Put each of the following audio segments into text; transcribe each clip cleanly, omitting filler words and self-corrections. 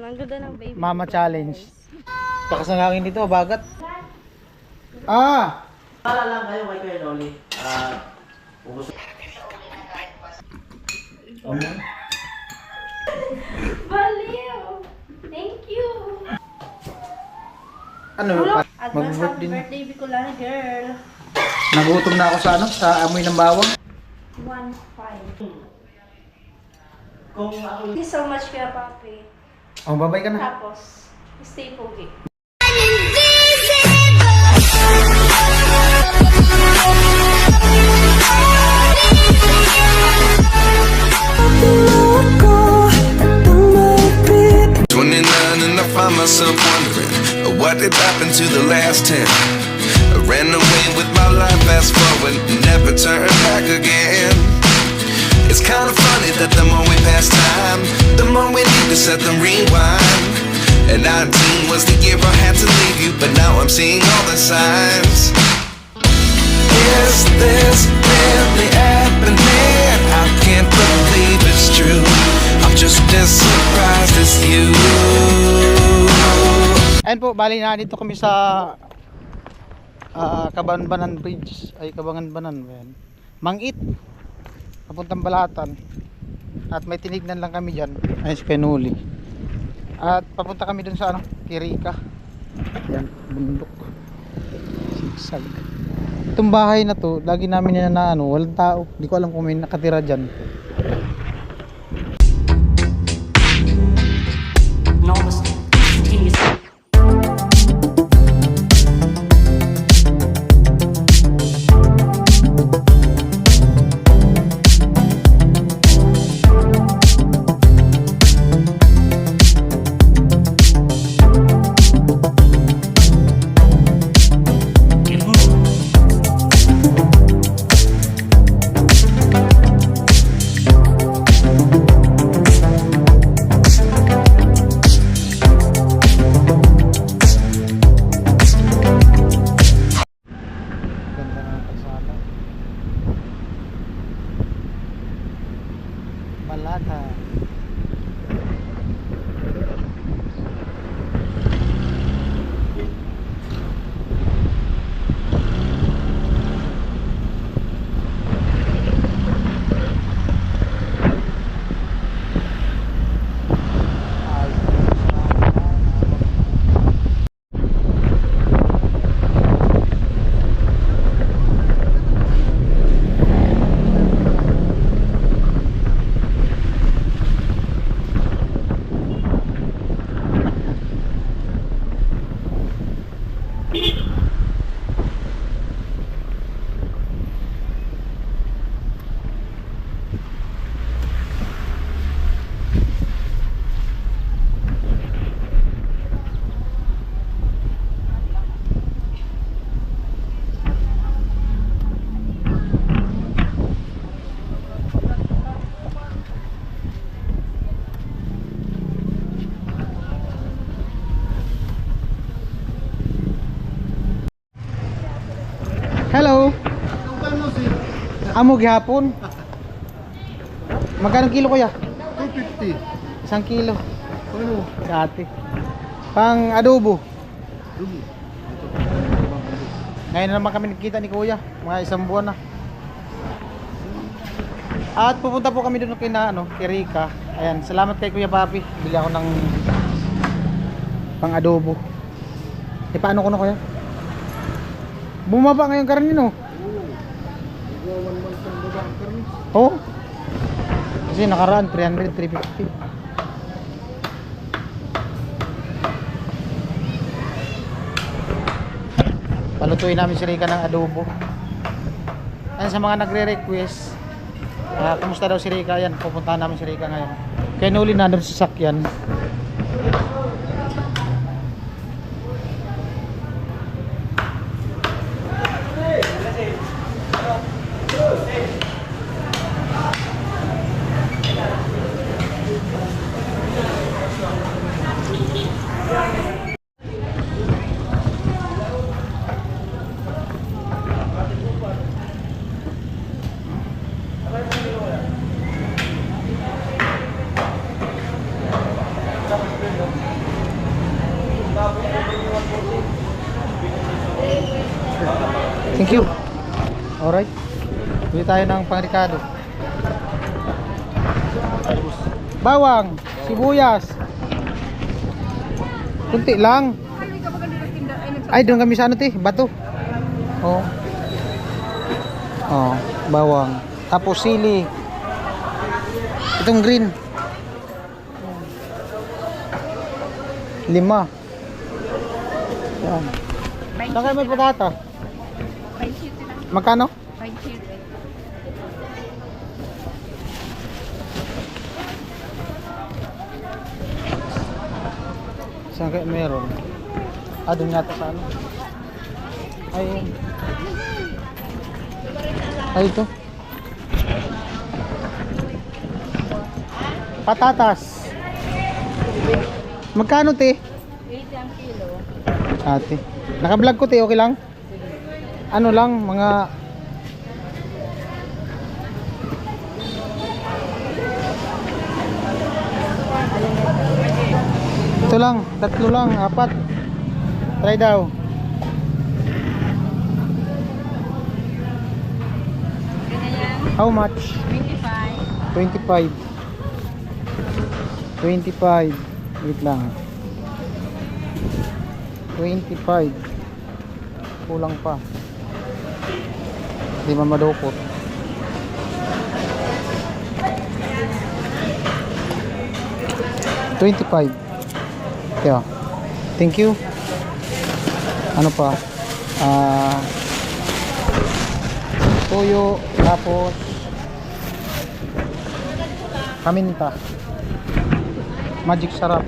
Ang ganda ng baby. Mama challenge. Takas ng hangin dito, bagat. Ah! Pala lang kayo kay Kuya Noli. Ubus. Baliw! Thank you! Ano? Advance Mag-work happy din. birthday, Bicolana girl. Nagutom na ako sa ano, sa amoy ng bawang. 1-5. Kung ako Thank you so much, Kuya Papi. Oh, babay ka na. Tapos, stay pogi. And I find myself wondering what did happen to the last 10. I ran away with my life, fast forward, never turn back again. It's kind of funny that the more we pass time, the more we need to set them rewind. And 19 was the year I had to leave you, but now I'm seeing all the signs. Is this really happening? I can't believe it's true. I'm just as surprised as you. Ayun po, bali na dito kami sa Kabanbanan Bridge. Ay, Kabanbanan. Mangit. Papuntang Balatan. At may tinignan lang kami dyan. Ayun si Kenuli. At papunta kami dun sa ano, Kirika. Yan, bundok. Sigsag. Itong bahay na to, lagi namin yan na ano, walang tao. Hindi ko alam kung may nakatira dyan. Balata. Hello. Amo gihapon. Magkano kilo kuya? 250. Isang kilo. Ano? Dati. Pang adobo. Dugo. Ngayon naman kami nakita ni kuya. Mga isang buwan na. At pupunta po kami doon kay na ano, kay Rika. Ayan, salamat kay Kuya Papi. Bili ako ng pang adobo. Eh paano ko na kuya? Bumaba ngayon karne no? Oo. Kasi nakaraan 300, 350. Palutuin namin si Rika ng adobo. Ayan, sa mga nagre-request, kamusta daw si Rika? Ayan, pupuntahan namin si Rika ngayon. Kaya nuli na doon sa sakyan. Thank you. Alright. Bili tayo ng pangrekado. Bawang, sibuyas. Kunti lang. Ay, doon kami sa ano, te? Bato. Oh. Oh, bawang. Tapos sili. Itong green. 5. Yan. Saan kayo may patata? Magkano? 500. Saan kayo meron? Doon yata sa ano? Ayun. Ay, ito. Patatas. Magkano, te? 80 ang kilo. Ate. Naka-vlog ko, te. Okay lang? Ano lang, mga... Ito lang, 3 lang, 4. Try daw. How much? 25. 25. Wait lang. 25. Kulang pa. Hindi man madukot. $25. Yeah. Thank you. Ano pa? Toyo, tapos paminta. Magic sarap.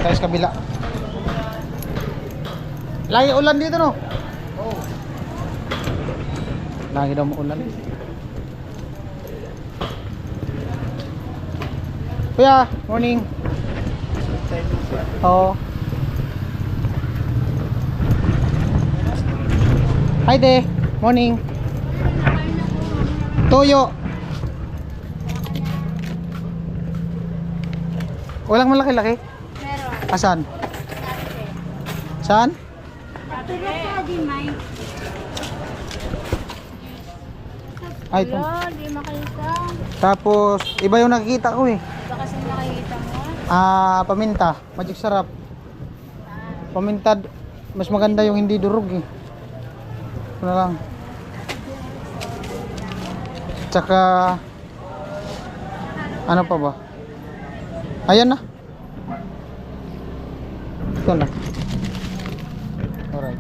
Tayo sa kabila. Lagi ulan dito, no? Oo. Lagi daw maulan. Kuya, morning. Oo. Hi there. Morning. Toyo. Walang malaki-laki? Meron. Asan? Saan? Ay, ito. Hello, di makita. Tapos, iba yung nakikita ko eh. Baka kasi nakikita mo. Paminta. Magic sarap. Paminta, mas maganda yung hindi durog eh. Ito na lang. Tsaka, ano pa ba? Ayan na. Ito na. Alright.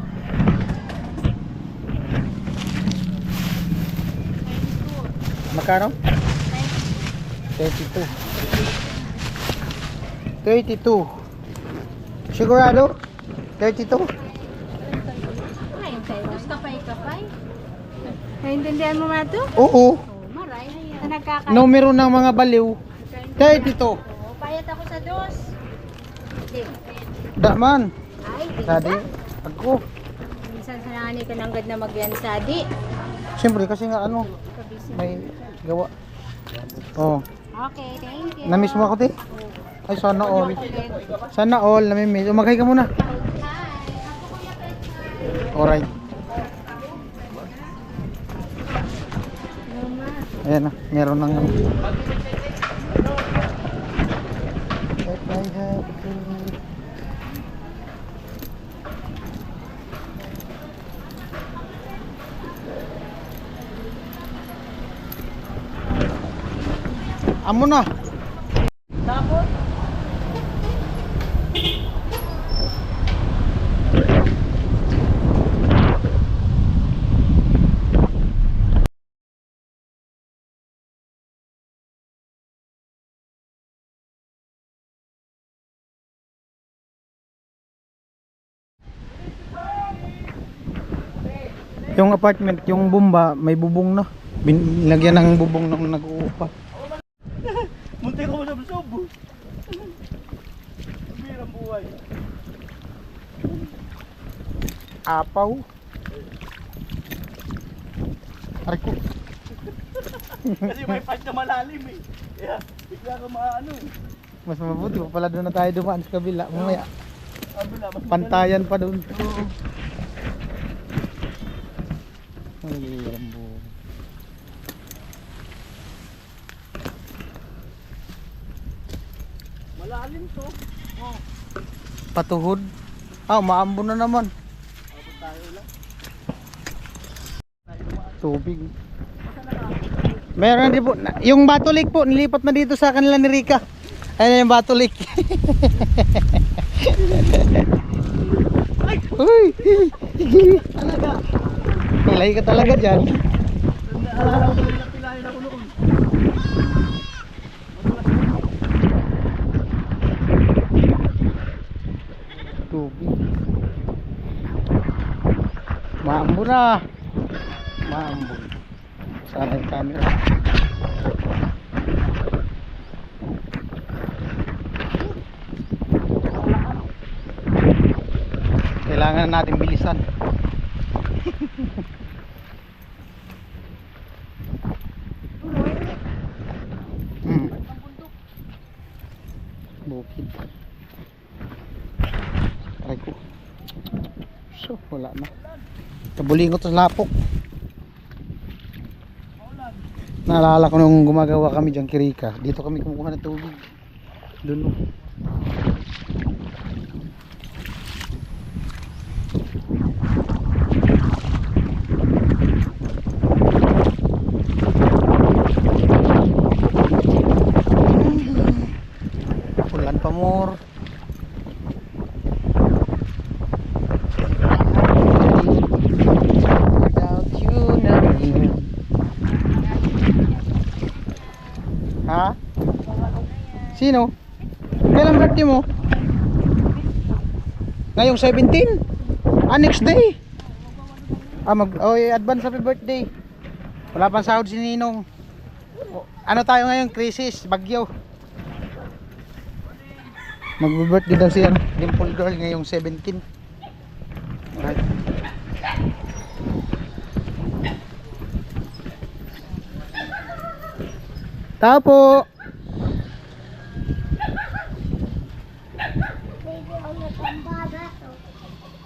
Magkano? 32. 32. Sigurado? 32? Ay, Tapos kapay-kapay. Naintindihan mo nga ito? Oo. Maray. Sa nagkakain. Numero ng mga baliw. 32. Payat ako sa dos. Hindi. Daman. Ay, di Sadi. ba? Ako. Minsan sanani ka ng gad na magyansadi. Siyempre kasi nga ano, may gawa. Oh. Okay, thank you. Namiss mo ako, te? Ay, sana all. Sana all. Namimiss. Umagay ka muna. Alright. Ayan na. Meron ng ano. Amo na. Tapos? Yung apartment, yung bumba, may bubong na. Binilagyan ng bubong nung nag-uupa. Munti ko mo sa subo. Birang buhay. Apaw. Aray ko. Kasi may fight na malalim eh. Kaya bigla ka maano. Mas mabuti pa pala doon na tayo dumaan sa kabila. Mamaya, pantayan pa doon. Ay, Rambo. Malalim to. Patuhod. Maambon na naman. Tubig. Meron din po. Yung Batulik po, nilipat na dito sa kanila ni Rika. Ayun yung Batulik. Uy! Talaga. Pilay ka talaga dyan. Alala ko na pilahin ako noon. Tubig. Maambon na. Maambon. Sana yung camera. Kailangan natin bilisan. Bukid. Aray ko. So, wala na. Kabulingot sa lapok. Naalala ko nung gumagawa kami dyan Kirika. Dito kami kumukuha ng tubig. Doon. Ulan pa more. Without you na. Ha? Sino? Kailan birthday mo? Ngayong 17? Next day? Advance happy birthday. Wala pang sahod si Ninong. Ano tayo ngayon? Crisis, bagyo. Magbe-birthday daw siya, Dimple Girl, ngayong 17. Right. Tao po.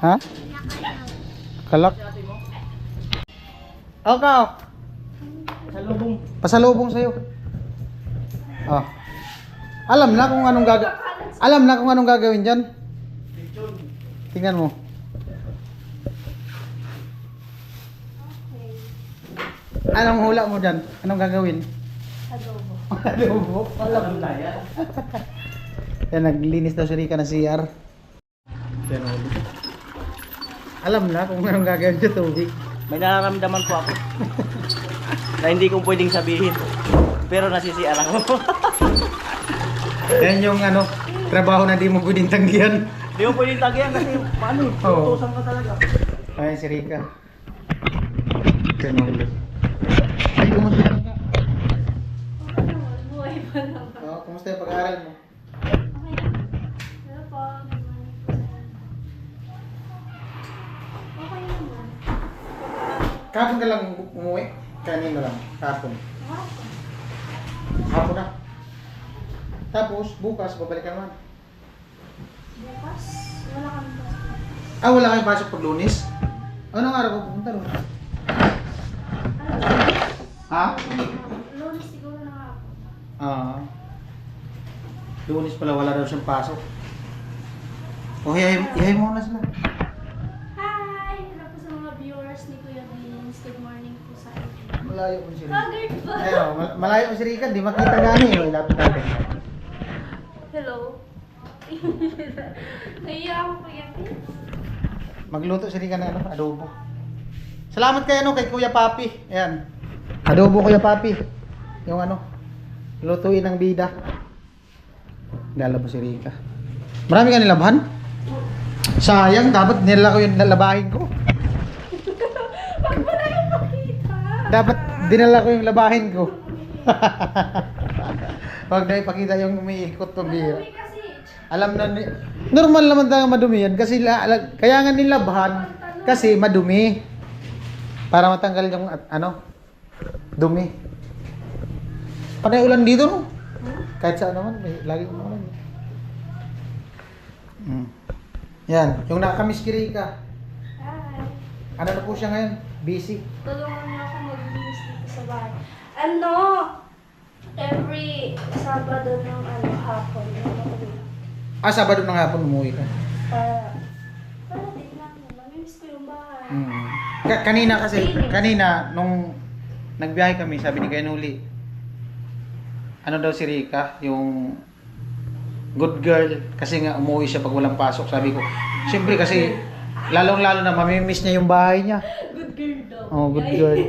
Ha? Kalak. Okay. Salubong. Pasalubong sa'yo. Alam na kung anong gagawin dyan. Tingnan mo. Anong hula mo dyan? Anong gagawin? Adobo. Adobo? Alam na yan. Yan, naglinis daw si Rika ng CR. Yan, ulit. Alam na kung anong gagawin sa tubig. May nararamdaman po ako. Na hindi ko pwedeng sabihin. Pero nasisiyan ako. Yan yung trabaho na di mo pwedeng tanggihan. Hindi mo pwedeng tagyan kasi paano? Oo. Tutusan ka talaga. Ayan si Rika. Yan, ulit. Ay, kumusta ka? Buhay pa naman. Kumusta yung pag-aaral mo? Hello po. Okay naman. Kapon ka lang umuwi? Kanino lang? Kapon. Hapon na. Tapos, bukas, babalik ka naman. Bukas, wala kami pasok. Wala kayong pasok pag Lunes? Anong araw ko pupunta ron? Ha? Lunes siguro na ako. Lunes pala wala daw siyang pasok. Ihay mo na sila. Hi! Hello po sa mga viewers ni Kuya Vince. Good morning po sa inyo. Malayo ko si Rika. Haggard ba? Ayun, malayo ko si Rika. Di makita gani. Ilapit natin. Hello? Naiya ako Kuya Vince. Magluto si Rika ng adobo. Salamat kay Kuya Papi. Ayan. Adobo Kuya Papi. Yung lutuin ng bida. Lalabo si Rika. Marami ka nilabhan? Sayang, dapat nila ko yung lalabahin ko. Huwag mo na yung makita. Dapat dinala ko yung labahin ko. Huwag na ipakita yung umiikot to beer. Madumi kasi. Alam na normal naman talaga madumi yan kasi kaya nga nilabhan kasi madumi. Para matanggal yung dumi. Panay ulan dito no? Kahit saan naman, may laging umulan. Yan, yung nakakamiss kay Rika. Hi. Ano na po siya ngayon? Busy. Tulungan niyo ako mag-linis dito sa bahay. Ano? Every Sabado ng hapon. Ah, Sabado ng hapon umuwi ka. Para din namin. Mamimiss ko yung bahay. Kanina, nung nagbiyahe kami, sabi ni Kainuli, ano daw si Rika, yung good girl, kasi nga umuwi siya pag walang pasok. Sabi ko, siyempre kasi, lalong-lalo na mamimiss niya yung bahay niya. Good girl daw. Oh, good girl.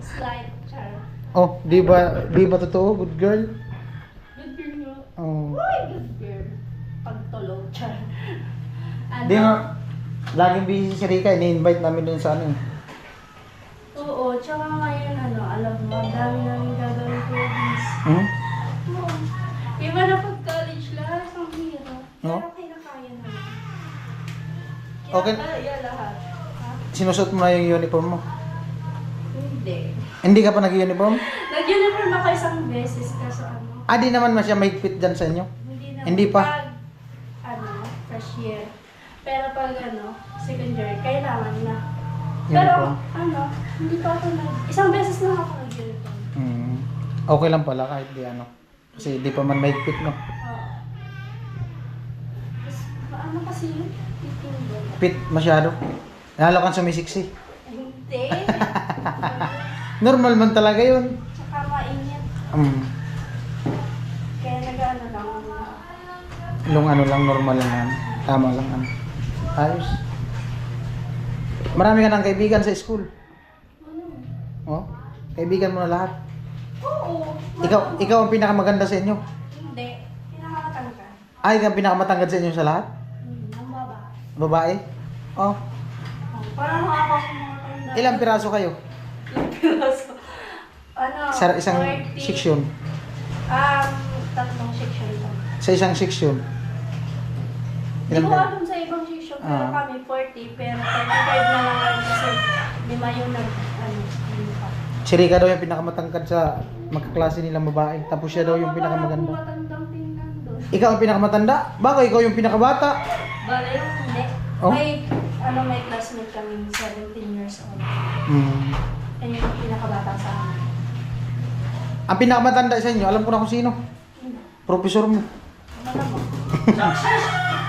Slide, char. Oh, di ba totoo, good girl? Good girl nga. Oh. Uy, good girl. Pagtulog, char. Di nga, laging busy si Rika, ini-invite namin dun sa ano. Oo, tsaka ngayon alam mo, ang dami namin gagawin ko yung Hmm? Oo. Iba na pag-college lahat, ang hirap. No? Pero kinakaya naman. Okay. Kaya lahat. Ha? Sinusot mo na yung uniform mo? Hindi. Hindi ka pa nag-uniform? Nag-uniform ako isang beses kaso Ah, di naman masya mahigpit dyan sa inyo? Hindi naman. Hindi pa? Pag, first year. Pero pag second year, kailangan na. Pero, Uniform? hindi pa ako isang beses lang ako nag-uniform. Okay lang pala kahit di Kasi di pa man mahigpit, no? Oo. Tapos, kasi yun? 15 doon. Pit masyado. Lalo kang sumisiksi. Hindi. Normal man talaga yun. Tsaka mainit. Kaya nag-ano lang ako. Yung lang, normal lang yan. Tama lang Ayos. Marami ka ng kaibigan sa school. Oh? Kaibigan mo na lahat. Oo. Ikaw ang pinakamaganda sa inyo. Hindi. Pinakamatangka. Ay, ikaw ang pinakamatangkad sa inyo sa lahat? Ang baba. Babae? Oh. Parang ako matanda. Ilang piraso kayo? Piraso. Sa isang 40. section? Tatlong section lang. Sa isang section? Hindi ko kayo? alam sa ibang section, pero Ah. kami 40, pero 35 na lang ngayon kasi lima yung lima. Si Rika daw yung pinakamatangkad sa magkaklase nilang babae. Tapos siya daw yung pinakamaganda. Parang matandang tingnan doon. Ikaw ang pinakamatanda? Baka ikaw yung pinakabata? Bale yung hindi. Oh? May classmate kami, 17 years old. Yan yung pinakabata sa amin. Ang pinakamatanda sa inyo, alam ko na kung sino. Professor mo. Ano mo?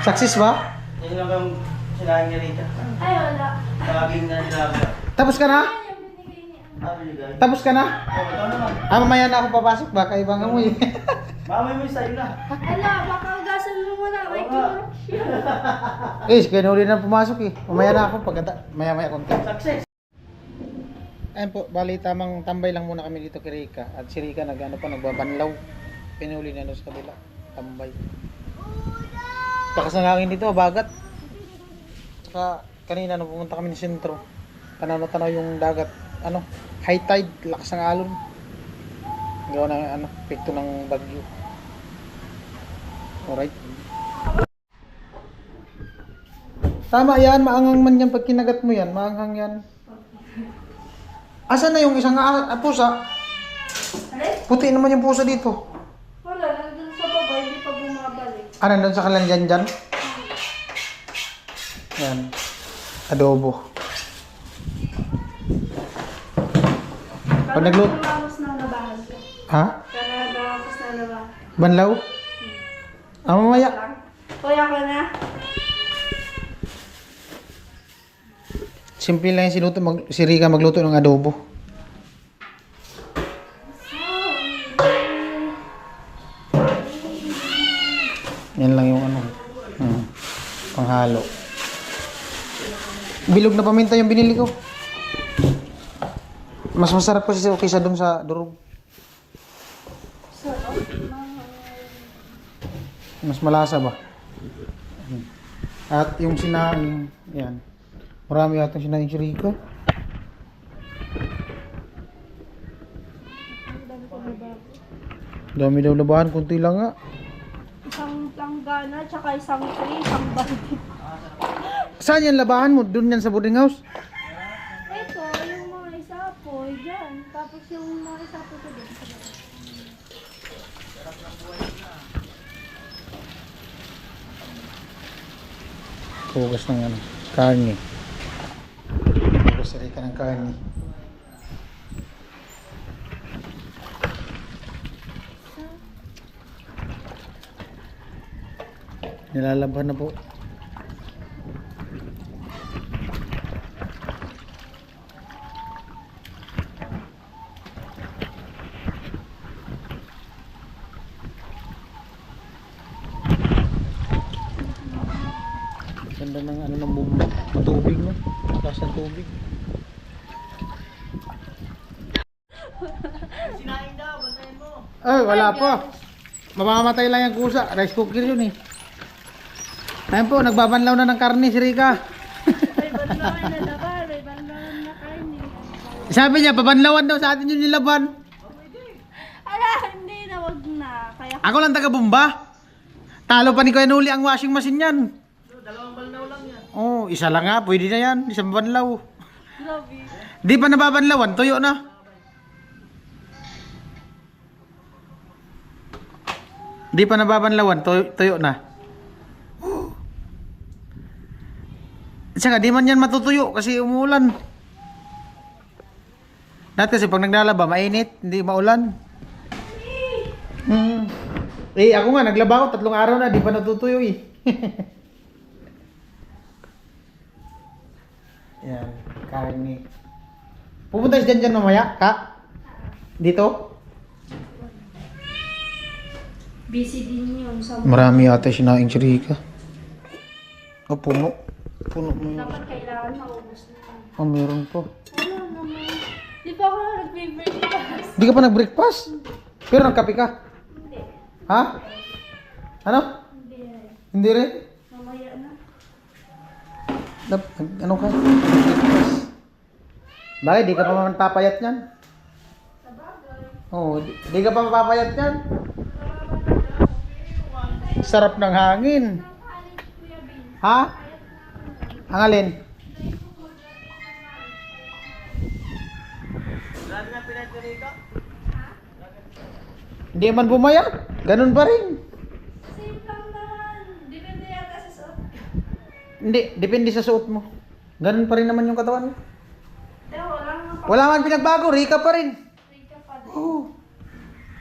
Success ba? Yan lang ang sinabi niya Rita. Ay, wala. Tawagin na sinabi. Tapos ka na? Yan yung binigay niya. Binigay. Tapos ka na? Ikaw naman. Mamaya na ako papasok. Baka ibang amoy. Mamay mo sa'yo na. Ala, baka ugasan mo muna. May Oo nga. Clorox yun. Kaya uli na pumasok Mamaya na ako. Maya konti. Success. Ayun po, bali tamang tambay lang muna kami dito kay Rika. At si Rika nagbabanlaw. Pinuli na doon sa kabila. Tambay. Lakas ng hangin dito, bagat. Saka kanina nung pumunta kami ng sentro, tanaw na tanaw yung dagat. High tide, lakas ng alon. Gawa ng epekto ng bagyo. Alright. Tama yan, maangang man yan pag kinagat mo yan, maanghang yan. Asan na yung isang pusa? Alin? Puti naman yung pusa dito. Wala, nandun sa baba, hindi pa bumabalik. Nandun sa kalan dyan? Yan. Adobo. Pag nagluto. Kanagapos na labahan ko. Ha? Kanagapos na labahan. Banlaw? Mamaya. Kuya ko na. Simple lang yung sinuto. Si Rika magluto ng adobo. Yan lang yung panghalo. Bilog na paminta yung binili ko. Mas masarap kasi kaysa dun sa durog. Mas malasa ba? At yung sinaing, yan. Marami yata sinaing si Rika. Dami daw labahan, kunti lang nga. Isang planggana, tsaka isang tray, isang balde. Saan yan labahan mo? Doon yan sa boarding house? Ito, yung mga isapoy, dyan. Tapos yung mga isapoy ko dito. Hugas ng ano, karne. Hugas si Rika ng karne. Nilalaban na po. Ganda ng ano ng bumba. Matubig no? Taas ng tubig. Sinain daw, bantayan mo. Ay, wala pa. Mamamatay lang yung kusa. Rice cooker yun eh. Ayun po, nagbabanlaw na ng karne si Rika. May banlawan na laban, may banlawan na karne. Sabi niya, pabanlawan daw sa atin yung nilaban. Ala, hindi na, wag na. Kaya Ako lang taga-bumba. Talo pa ni Kuya Nuli ang washing machine yan. Dalawang balnaw lang yan. Oh, isa lang nga. Pwede na yan. Isang banlaw. grabe. Di pa nababanlawan, tuyo na. Di pa nababanlawan, tuyo na. Saka di man yan matutuyo kasi umuulan. Dati kasi pag naglalaba, mainit, hindi maulan. Eh, ako nga, naglaba ako 3 araw na, di pa natutuyo eh. Yan, karne. Pupunta si dyan mamaya, ka? Dito? Busy din yun. Sa Marami yata sinaing si Rika. Oh, puno. Puno mo yun. dapat kailangan maubos na. Oh, meron po. Wala naman. Di pa ako nag-breakfast. Di ka pa nag-breakfast? Pero nagkape ka? Hindi. Ha? Ano? Hindi. Hindi rin? Mamaya na. Ano ka? Breakfast. Bakit? Di ka pa man papayat yan? Oo, di ka pa mapapayat yan? Sarap ng hangin. Ha? Ang alin? Grabe na pinag-Rika. Hindi man bumayat. Ganun pa rin. Same lang naman. Depende yata sa suot. Hindi, depende sa suot mo. Ganun pa rin naman yung katawan mo. Pero wala nga pa. Wala man pinagbago, Rika pa rin. Rika pa din. Oo.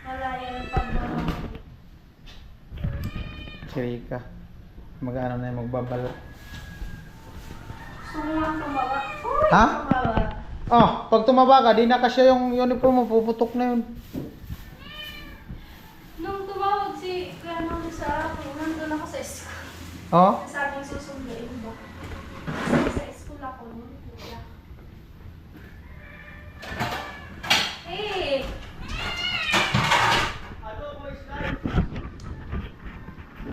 Malaya ng pagbabago. Si Rika. Mag-ano na yung magbabalo. Gusto mo nga tumawa. Uy, Ha? tumawa. Oh, pag tumaba ka, di na kasya yung uniform mo, puputok na yun. Nung tumawag si Kuya Noli sa akin, nandun ako sa school. Oh? Sabing susunduin mo. Kasi sa school ako nun. Kuya. Eh!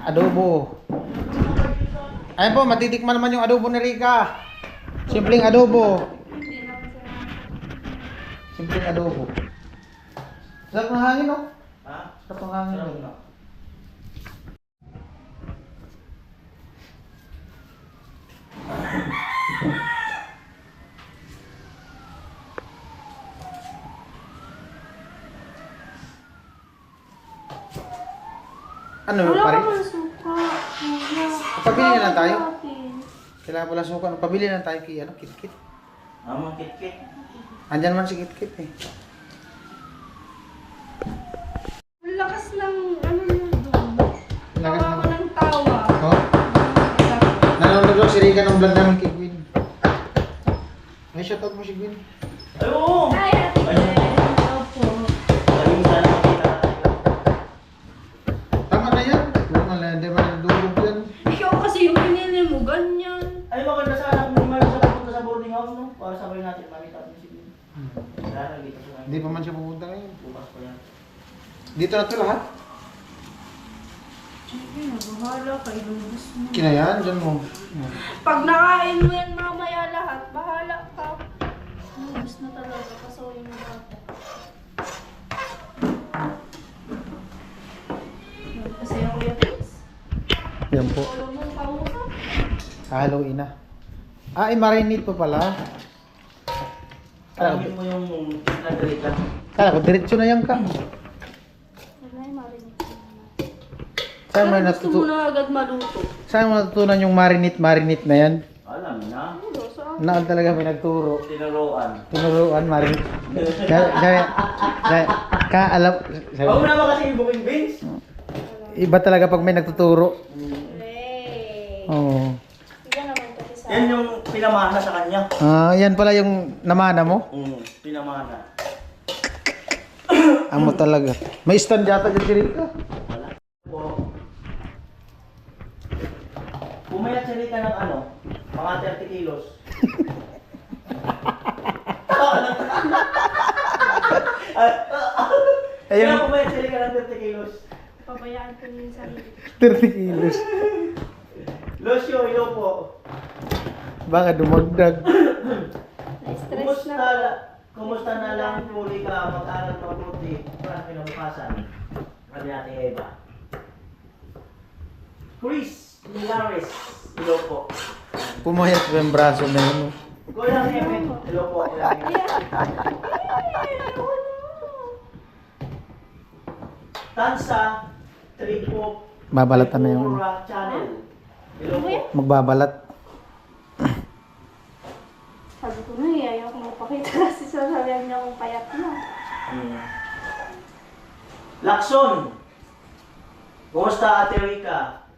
Adobo. Ayun po, matitikman naman yung adobo ni Rika. Simpleng adobo. Hindi naman sila. Simpleng adobo. Sarap ng hangin, oh. Ha? Sarap ng hangin. Sarap oh. na. Ano Wala pa ka rin? man suka. Wala. Pabili na lang tayo. Natin. Kailangan pala suka. Pabili na tayo kay ano, Kit-Kit. Mga kit-kit. Andyan man si Kit-Kit eh. Ang lakas ng ano yun doon. Lakas Tawa ng- ko ng tawa. Oh, nanonood lang si Rika ng vlog namin kay Gwen. Ay, shoutout mo si Gwen. Ay, oo! Ay, ate Gwen. Opo. Galing sana makita natin. Tama na yan. Wala na, hindi ba nadulog yan? Ikaw kasi yung pinili mo, ganyan. Ay, maganda sana kung may sa pupunta sa boarding house, no? Para sabay natin makita natin si Bin. Kaya dito sa Hindi pa man siya pupunta ngayon. bukas pa yan. Dito na ito lahat. Sige na, bahala ka. Ilubos mo. Kinayan, dyan mo. Pag nakain mo yan mamaya lahat, bahala ka. Ilubos na talaga. Kasawin mo bata. Kasi ako yung face. Yan po. Tulong mong kausap. Halloween na. Ah, marinate pa pala. Alamin mo yung nag-Rika. Kala ko, diretso na yan ka. Wala yung marinig ko naman. Saan mo Pero gusto mo natutu na agad maluto. saan mo natutunan yung marinate na yan? Alam na. Ulo, saan? Naan talaga may nagturo. Tinuruan. Tinuruan, marinate. Ka, alam, Huwag mo naman kasi yung booking beans. iba talaga pag may nagtuturo. Hey. Oo. Iba naman kasi sa... Yan yung pinamana sa kanya. Yan pala yung namana mo. Pinamana. Amo talaga. May stand yata dyan si Rico. Wala. Po. Pumayat si Rika ng ano? Mga 30 kilos. Ayun. Kaya pumayat si Rika ng 30 kilos. Pabayaan ko yung sarili. 30 kilos. Losyo, ilo po. Baka dumagdag. Na-stress na. Kumusta na lang po Rika? Mag-aral mabuti para kinabukasan. Kami natin Eva. Chris Milares, ilo po. Pumayat pa yung braso na yun. Kuya Kevin, ilo po. Kuya Kevin. Tansa, Tripo, Babalatan na yung Pura Channel. Ilo po. magbabalat. Sabi ko na ayaw ko magpakita kasi sasabihan niya akong payat na. Lakson! Kumusta Ate Rika?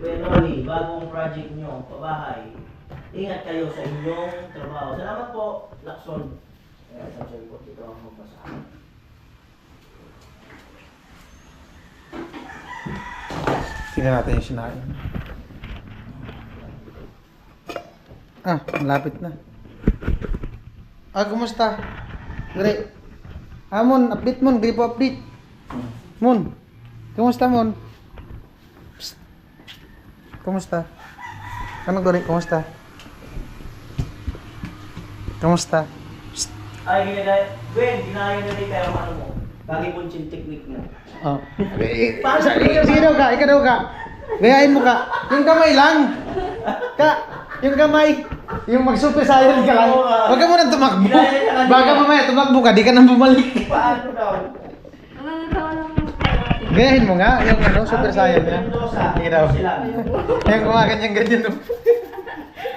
Kuya Noli, bagong project nyo, pabahay. Ingat kayo sa inyong trabaho. Salamat po, Lakson. Ayan, sabi ko, dito ako magbasahan. Tingnan natin yung sinain. Malapit na. Kumusta? Gre. Mon, update mon, gripo update. Mon. Kumusta mon? Psst. Kumusta? Ano gari, kumusta? Kumusta? Psst. Ay, ginagaya. Gwen, ginagaya na rin kayo ang ano mo. Kagibunchin technique mo. Oh. Sige daw ka, ikaw daw ka. Gayahin mo ka. Yung kamay lang. Yung kamay. Yung mag-super saiyan ka lang. Huwag ka muna tumakbo. Baka mamaya tumakbo ka, di ka nang bumalik. Paano daw? Ano natawa lang yung payat? Gayahin mo nga, yung ano, super saiyan niya. Sige daw. Sila. Yung gumaganyan-ganyan.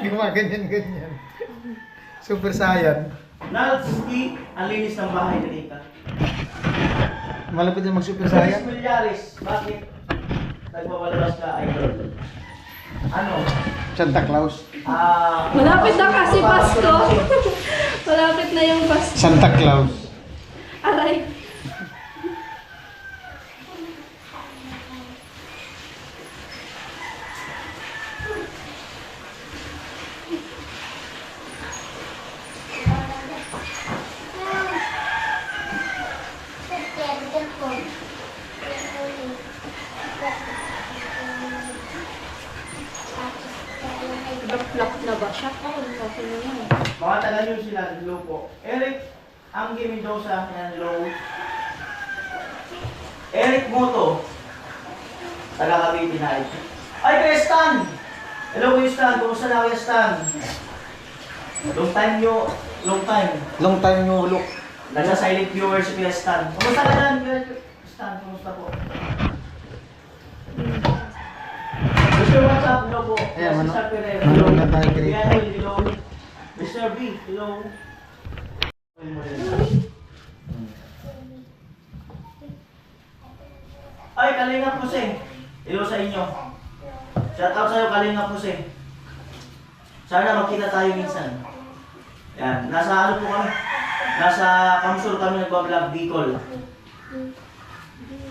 Gumaganyan-ganyan. Super saiyan. Nalski, ang linis ng bahay ni Rika. Malapit na mag-super Chris saiyan. Millares, bakit nagpapalabas ka, idol? Ano? Santa Claus. Malapit na kasi Pasko. Malapit na yung Pasko. Santa Claus. Aray. Black na ba siya? Okay na yan. Mga taga New Zealand, low po. Eric, Anggi Mendoza, yan, low. Eric Moto, taga Cavite na ito. Ay, Kuya Stan! Hello, Kuya Stan. Kumusta na, Kuya Stan? Long time. Long time yung ulo. Nasa silent viewer si Kuya Stan. Kumusta ka na, Kuya Stan? Kumusta po? Mr. What's up? Hello po. Ayan, Mr. ano? Sapirero. Ano na tayo, Chris? Kuya Hill, hello. Mr. B, hello. Ay, Kalinga Puse. Hello sa inyo. Shout out sa'yo, Kalinga Puse. Sana magkita tayo minsan. Yan, nasa ano po kami? Nasa Kamsur kami nagbablog Bicol.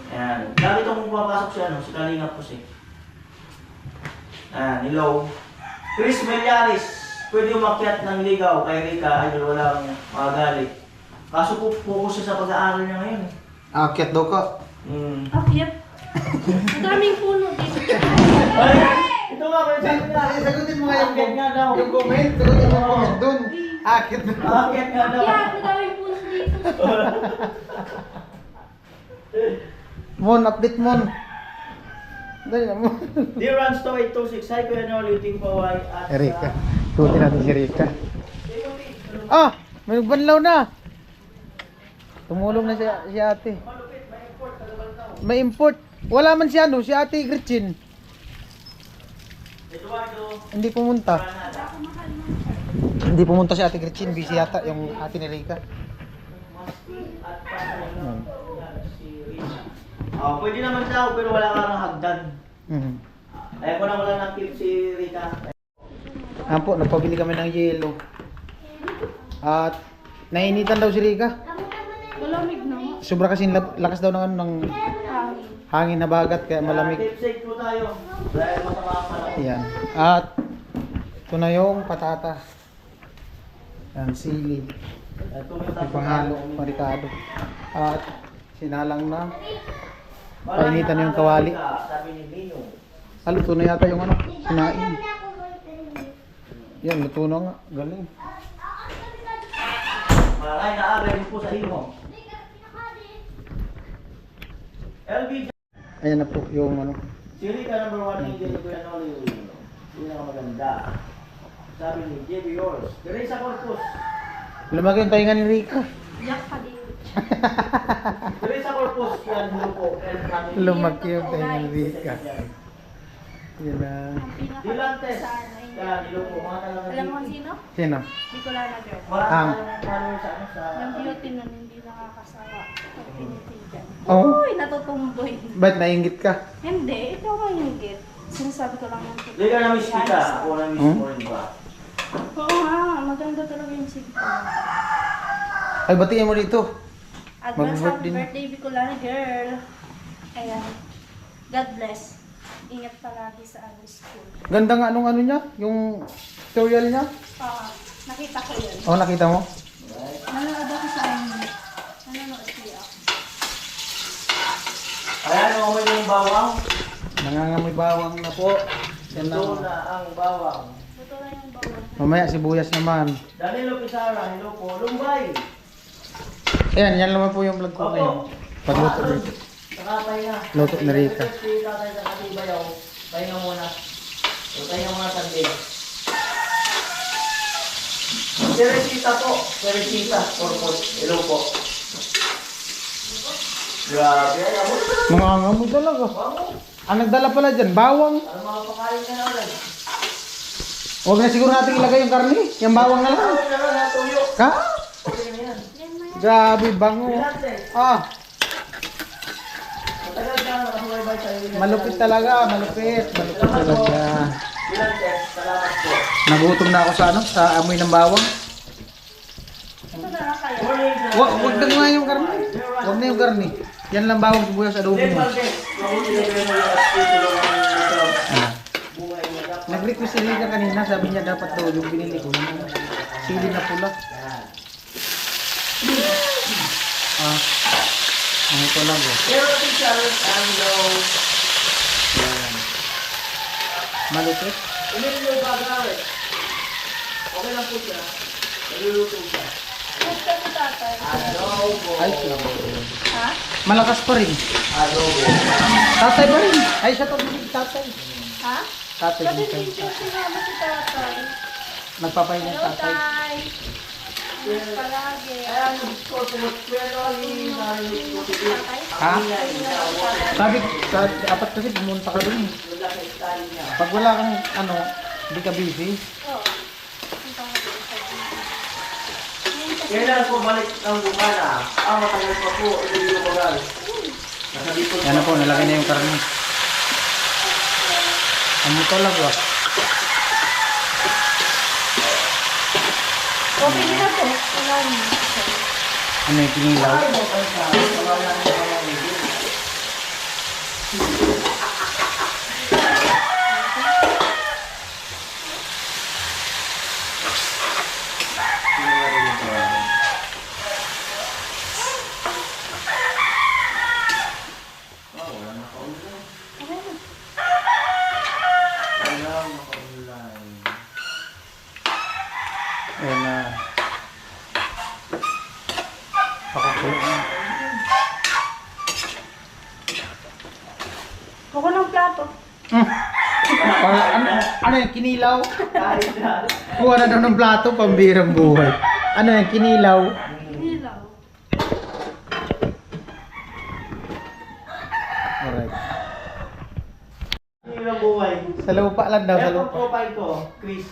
Yan, lagi itong pumapasok si ano, si Kalinga Puse. Yan, hello. Chris Millares, pwede umakyat ng ligaw kay Rika, idol walang magalit. Kaso po focus siya sa pag-aaral niya ngayon. Akyat daw ka. Akyat. Ang daming puno dito. Ay, ito nga, kaya sabi na. Sagutin mo nga yung Akyat nga daw. Yung comment, sagutin mo yung comment dun. Akyat daw. Akyat nga daw. Akyat, ang daming puno dito. Mon, update mon. Dali na mo. Dear Rans 2826, hi Kuya Noli, Ting Paway at Erika. Tutin natin si Erika. May banlaw na. Tumulong na si ate. May import. Wala man si ano, si Ate Gretchen. Eduardo, Hindi pumunta. Granada. Hindi pumunta si Ate Gretchen, busy yata yung ate ni Rika. At yan, si Rina. Oh, pwede naman daw, pero wala kang hagdan. Ayaw ko na wala ng tip si Rita. Ah po, nagpabili kami ng yelo. At nainitan daw si Rika. Malamig na nga. Sobra kasi lakas daw ng, ano, ng hangin na bagat kaya malamig. Tip shake po tayo. Dahil masama ang panahon. Yan. At ito na yung patata. Yan, sili. Yung panghalo, marikado. At sinalang na. Painitan yung kawali. Sabi ni Nino. Luto na yata yung ano, sinain. Yan, luto na nga. Galing. Maray na agay mo po sa himo. LB, Ayan na po yung ano. si Rika number 1 hindi ni Kuya Noli Rino. Yun ang maganda. Sabi ni JB Yours. Teresa Corpus. Lumaki yung tainga ni Rika. Yak pa din. Teresa Corpus. Yan, grupo. Lumaki yung tainga ni Rika. Yan na. Ang Dilantes. sana yun. Yan, nilupo. Mga talagang Alam mo sino? Sino? Bicolana girl. Marami ano sa ano sa... Yung beauty nun hindi nakakasawa. Pag tinitigan. Oh? Uy, natutumboy. Ba't nainggit ka? Hindi, ito ang yung git. Sinasabi ko lang yung totoo. Hindi ka na-miss kita. Ako na-miss Hmm? mo rin ba? Oo nga, maganda talaga yung sigito. Ay, batiin mo dito. Advance happy Mag-birthday na. birthday, Bicolana girl. Ayan. God bless. Ingat palagi sa ano school. Ganda nga nung ano niya, yung tutorial niya. Nakita ko yun. Oh, nakita mo? Nanonood ako sa ano. Nanonood siya. Ayan, okay yung bawang. Nangangamoy bawang na po. Yan Ito na. na ang bawang. Ito na yung bawang. Mamaya sibuyas naman. Danilo Pizarra, hello po. Lumbay. Ayan, yan naman po yung vlog ko ngayon. Pagluto dito. Nakapay na. Luto ni Rika. Si tatay sa Katibayaw. Pahinga muna. Pahinga muna sandin. Teresita po. Teresita. Corpus. Hello po. Grabe. Ay, amo. Nangangamoy talaga. Bango. Ang nagdala pala dyan, bawang. Ano mga pakain ka na ulit? Huwag na siguro natin ilagay yung karne. Yung bawang na lang. Ano na lang natuyo? Ka? Okay na yan. Grabe, bango. Bilantes. Ah, Matagal ka nakasubaybay sa iyo. malupit talaga, malupit. Malupit talaga. Bilantes. Salamat po. Nagutom na ako sa ano, sa amoy ng bawang. Ito na lang kaya. Morning. Wag na nga yung karne. Wag na yung karne. Yan lang bawang sibuyas adobo Glenn mo. Valdez. Mahuli na yung mga hospital ng Ah. buhay niya. Dapat Nag-request si Rika kanina, sabi niya dapat daw yung binili ko. Yung sili na pula. Ah. Ang ito lang eh. Pero official, ang Yan. Malupit. Emilio Bagare. Okay lang po siya. Nagluluto siya. Gusto ko tatay. Adobo. Ayos lang. Ha? Malakas pa rin. Adobo. Tatay pa rin. Ay, siya to tatay. Ha? Tatay Sabi din din siya. siya sinama si tatay. Nagpapahinga Hello, tatay. tay. Ingat palagi. Kaya ang gusto ko pero narinig ko si Tatay? Ha? Ingat si tatay. Sabi, apat kasi pumunta ka dun. Wala sa style niya. Pag wala kang ano, hindi ka busy. Oo. Punta ka din sa Ngayon kasi- Kailan po balik ng bumana? Matagal pa po. Emilio Bagare. Nakabipon Yan na po, nalagay na yung karne. Ano talaga? Okay na po. Wala na. Ano yung kinilaw? Ay, mo pa siya. Wala na yung mga hindi. Okay na. Ayan na. Pakakulo na. Ako ng plato. Ano yung kinilaw? Kahit na. Kuha na daw ng plato, pambirang buhay. Ano yung kinilaw? Hilaw. Alright. ng buhay. Sa lupa lang daw, sa Ayan po lupa. profile ko, Chris.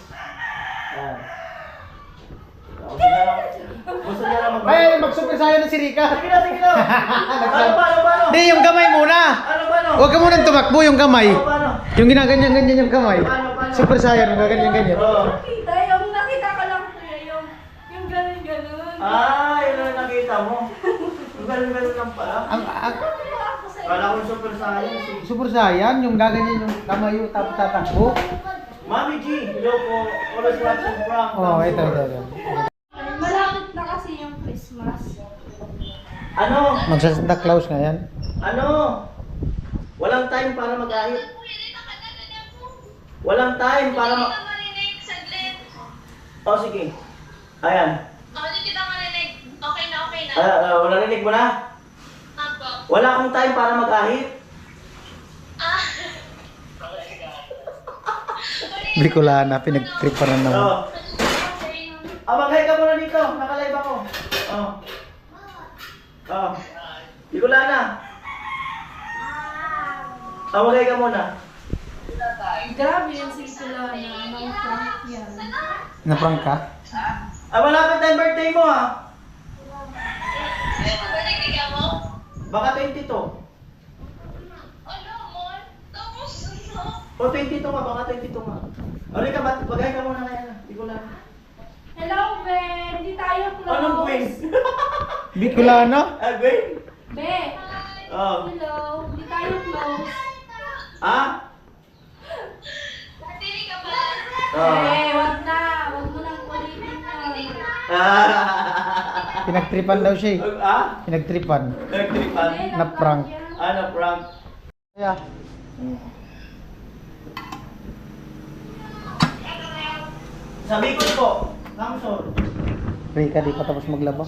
Ayan. Gusto niya lang, gusto niya lang mag- Ay, mag-super sayo na si Rika. Sige na, sige na. Paano? Hindi, yung kamay muna. Ano? Huwag ka munang tumakbo, yung kamay. Paano? Yung ginaganyan-ganyan yung kamay. Paano? Super Saiyan, gaganyan-ganyan. Oo. Nakita, yung nakita ko lang kuya, yung ganun-ganun. Ah, yun ang nakita mo. Yung ganun-ganun lang pala. Nakita ako sa Kala ko super science eh. Super Saiyan, yung gaganyan yung kamay yung tapos tatakbo. Mami G, hello po. Always watching from. Oh, ito. Malapit na kasi yung Christmas. Ano? Magsa-Santa Claus nga yan. Ano? Walang time para mag-ahit. Walang time para mag... Oh, sige. Ayan. Narinig mo na? Wala akong time para mag-ahit. Bicolana, pinag-triparan naman. Oh. Maghay ka muna dito. Naka-live ako. Oh. Oh. Di ko na. Maghay ka muna. Grabe yung Sisulana, mga prank yan. Na-prank ka? Malapit na yung birthday mo ah. Baka 22. O 22 nga, baka 22 nga. Ori ka, bagay ka muna ngayon. Di ko lang. Hello, Ben! Hindi tayo close. Anong Gwen? Bicolana? Gwen? Be! Oh. Hello! Hindi tayo close. Ah? Oh. Wag na! Wag mo nang ulitin yun. Pinagtripan daw siya eh. Ah? Pinagtripan. Nagtripan? Be, Na-prank. yan. Prank? Kaya, Sabi ko po, Kamsor. Rika, di pa tapos maglaba.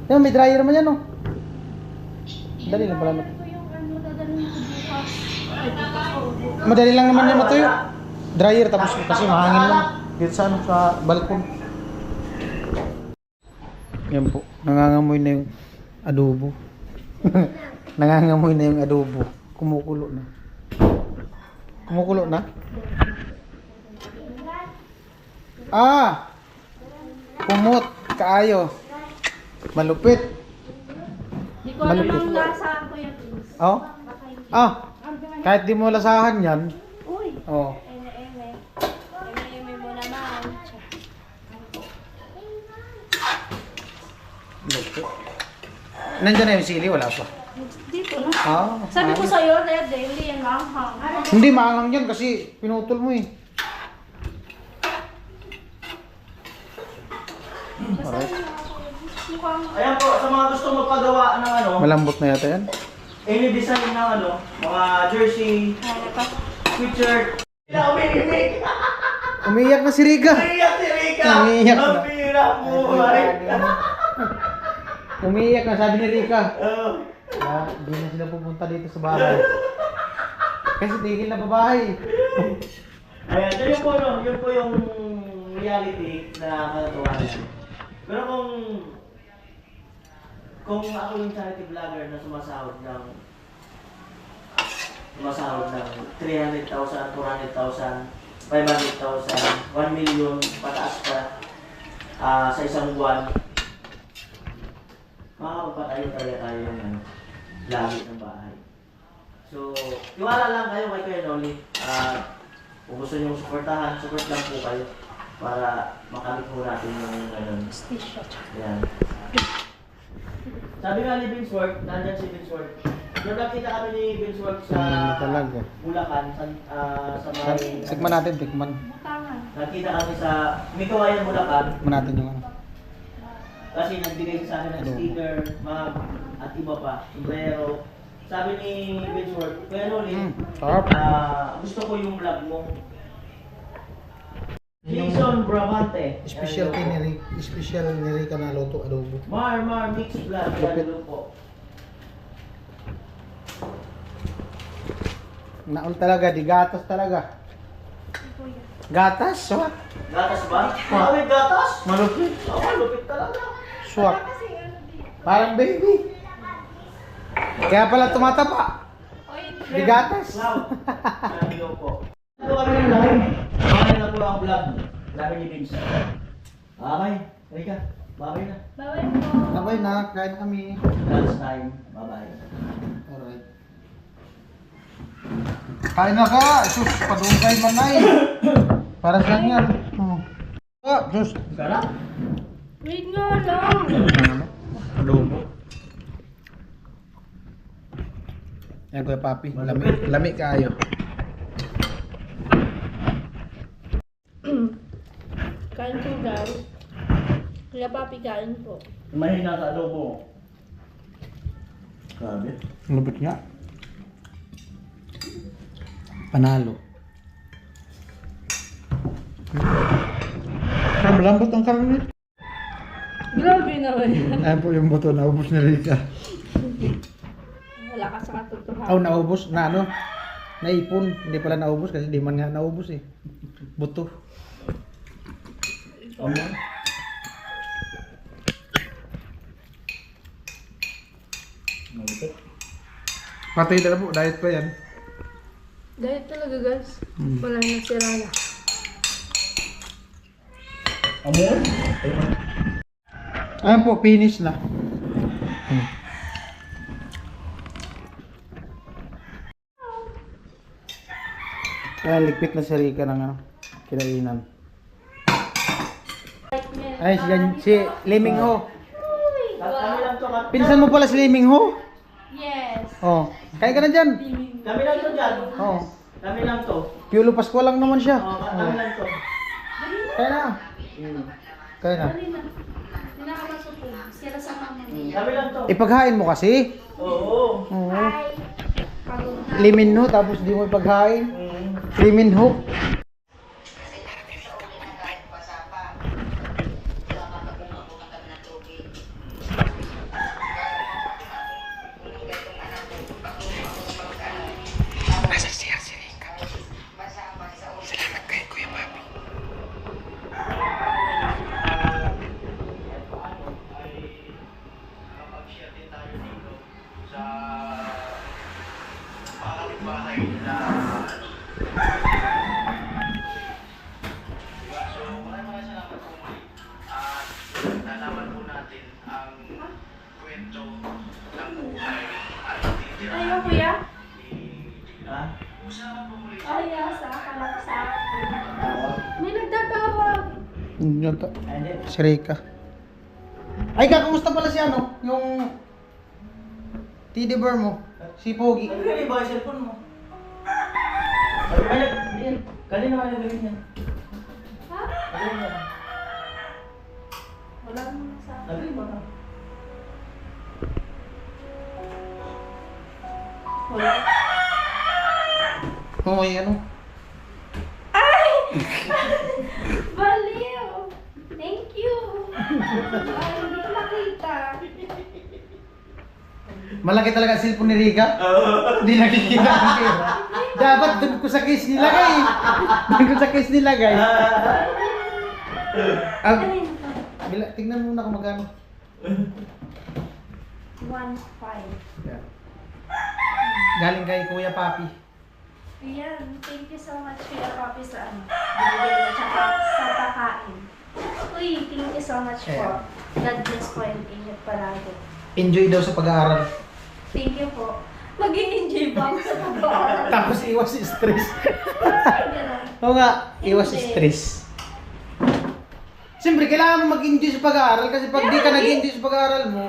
Yan, may dryer man yan oh. Dali lang pala. Ito yung ano, dadalhin ko bukas. Ay, bukas ko. Madali lang naman yan matuyo. Dryer tapos kasi mahangin lang. Dito sa ano, sa balkon. Yan po, nangangamoy na yung adobo. Nangangamoy na yung adobo. Kumukulo na. Kumukulo na? Ah! Kumot, kaayo. Malupit. Hindi ko alam Malupit. ang lasa ko yan. Oh? Ah, kahit di mo lasahan yan. Uy! Oh. Eme-eme. Eme-eme mo naman. Lupit. Nandiyan na yung sili, wala pa. Dito na. Ah, Sabi ko ayos. sa'yo, Red, hindi yan maanghang. Hindi maangang yan kasi pinutol mo eh. Alright. Mukhang Ayan po, sa mga gusto magpagawa ng ano, Malambot na yata yan. any design ng ano, mga jersey, sweatshirt. Umiiyak Umiiyak na si Riga. si Rika! Umiiyak na. Ang pira buhay! Umiiyak na, sabi ni Rica. Oh. Hindi na sila pupunta dito sa bahay. Kasi tigil na babae. Ayan, so yun po, no? Yun po yung reality na nakakatawa. Pero kung ako yung charity vlogger na sumasahod ng 300,000, 400,000, 500,000, 1 million, pataas pa sa isang buwan, makakapagpatayo talaga tayo ng ano, langit ng bahay. So, tiwala lang kayo kay Kuya Noli. Kung gusto nyo supportahan, support lang po kayo para makamit po natin yung ganun. station. Yan. Sabi nga ni Vince Work, nandyan si Vince Work. Nung nakita kami ni Vince Work sa Talaga. Bulacan, sa may... Tikman natin, tikman. Butangan. Nakita kami sa Mikawayan, Bulacan. Tikman natin yung ano. Kasi nagbigay sa akin ng sticker, mug, at iba pa, sombrero. Sabi ni Vince Work, Kuya Noli, Sarap. gusto ko yung vlog mo. Jason Bravante. Special ni Rica na loto adobo. Mar Mix Vlog. Yan po. Naol talaga, di gatas talaga. Gatas, swak. Gatas ba? May gatas? Malupit. Lupit talaga. Swak. Parang baby. Kaya pala tumataba. O, hindi Bigatas. Cloud. Hello po. Ito kami ng live. Mamaya na po ang vlog. Sabi ni Vince. Okay. Rika. Bye-bye na. Bye-bye po. Sabay na, kain na kami. Lunch time. Bye-bye. Alright. Kain na ka! Sus, padungkay manay. Para saan yan? Oh. Ah, sus. Sarap. Wait nga lang. Adobo. Yan Kuya Papi, lami kayo. Kain po guys. Kuya Papi, kain po. Mahina sa adobo. Grabe. Lupit nga. Panalo. Malambot ang karne. Grabe naman yan. Ayan po yung buto, naubos na Rika. Wala ka sa katotohanan. Oh, naubos na ano? Naipon. Hindi pala naubos kasi di man nga naubos eh. Buto. Ano? Malupit. Patay na po, diet pa yan. Dahil talaga guys. Wala na sira na. Amor? Ayan po, finish na. Ayan, ligpit na si Rika ng ano, kinainan. Ay, si Liming Ho. Kami lang to. Pinsan mo pala si Liming Ho? Yes. Oh, kaya ka na dyan. Kami lang to dyan. Oh, Kami lang to. Piolo Pascual lang naman siya. Kami lang to. Kaya na. Kaya na. Dali na. Hindi na ka masupog. Sira sa mama. Kami lang to. Ipaghain mo kasi. Oo. Oo. Bye. Pagod na. Limin Ho, tapos di mo ipaghain. Limin Ho. Ayun kuya. Ha? Ay, sa kalap sa akin. May nagtatawag. Yun to. Hindi. Si Rika. Ay, kakamusta pala si ano? Yung teddy bear mo. Si Pogi. Ano ba yung cellphone mo? Ay, yan. Kanina naman yung gawin yan. Ha? Kanina. Wala naman sa akin. Nagawin mo na. Wala. Oo, ano? Baliw! Thank you! Ay, hindi ko makita. Malaki talaga ang cellphone ni Rika. Hindi nakikita ang pera. Dapat doon ko sa case nilagay. Doon ko sa case nilagay. Ah, Kanina pa. tignan muna kung magkano. 1.5. Galing kay Kuya Papi. Ayan, thank you so much Kuya Papi sa ano. Binigay mo tsaka sa pakain. Uy, thank you so much po. God bless po and ingat palagi. Enjoy daw sa pag-aaral. Thank you po. Mag-i-enjoy ba ako sa pag-aaral? Tapos iwas stress. Ay, ganun. Oo nga, iwas Hindi. stress. Siyempre, kailangan mo mag-enjoy sa pag-aaral kasi pag di ka Yeah, nag-enjoy sa pag-aaral mo,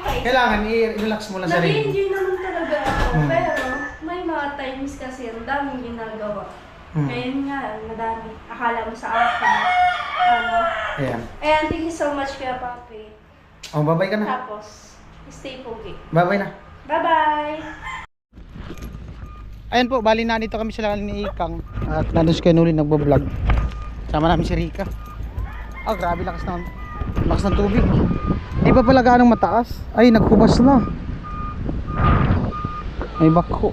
Okay. kailangan i-relax mo lang sarili. Nag-enjoy naman talaga ako, Hmm. pero may mga times kasi ang daming ginagawa. Hmm. Ngayon nga, madami. Akala mo sa akin, ano. Ayan. And thank you so much Kuya Papi. Oh, babay ka na. Tapos, stay pogi. Babay na. Bye-bye! Ayan po, bali na dito kami sila ni Ikang at nandun si Kenuli nagbo-vlog. Sama namin si Rika. Oh, grabe lakas ng tubig. Di pa pala gaanong mataas. Ay, nagkubas na. May bako.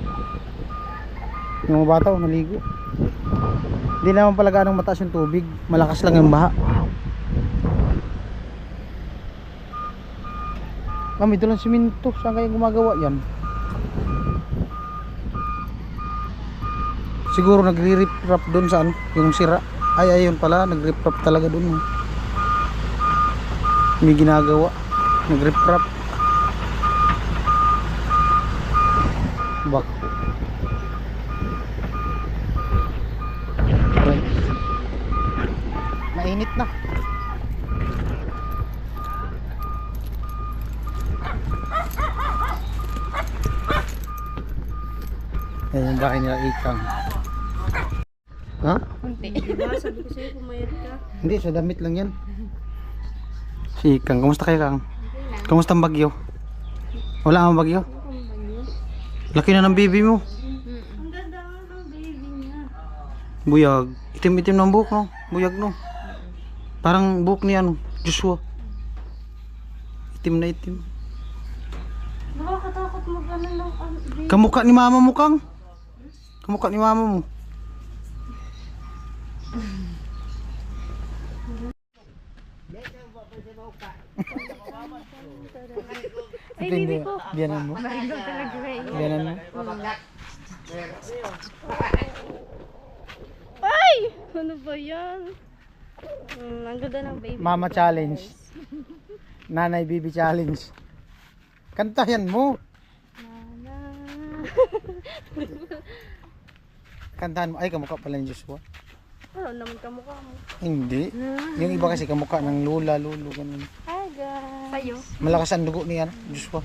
Yung mga bata, naligo. Hindi naman pala gaanong mataas yung tubig. Malakas lang yung baha. Mami, ito lang siminto. Saan kayo gumagawa yan? Siguro nagre-rip-rap doon sa ano, yung sira. Ay, ayun pala, nag-rip-rap talaga doon. May ginagawa. Nag-rip-rap. Bak. Right. Mainit na. Ayan yung bahay nila Ikang. Ha? Diba? Sabi ko sa'yo, pumayat ka. Hindi, sa damit lang yan. Si Ikang, kamusta kayo Kang? Kamusta ang bagyo? Wala kang bagyo? Laki na ng baby mo. Ang ganda nga ng baby niya. Buyag. Itim-itim ng buhok no? Buyag no? Parang buhok ni ano, Joshua. Itim na itim. Nakakatakot mo gano'n ng baby. Kamukha ni mama mo Kang. Kamukha ni mama mo. Ay, baby ko. Biyanan mo? Mahigong talaga eh. Biyanan mo? Ay! Ano ba yan? Ang ganda ng baby. Mama challenge. Nanay baby challenge. Kantahan mo. Nana. Kantahan mo. Ay, kamukha pala ni Joshua. Ano naman kamukha mo? Hindi. Yung iba kasi kamukha ng lula, lulu, ganun. Hi guys. Sa'yo? Malakas ang dugo ni ano, Joshua.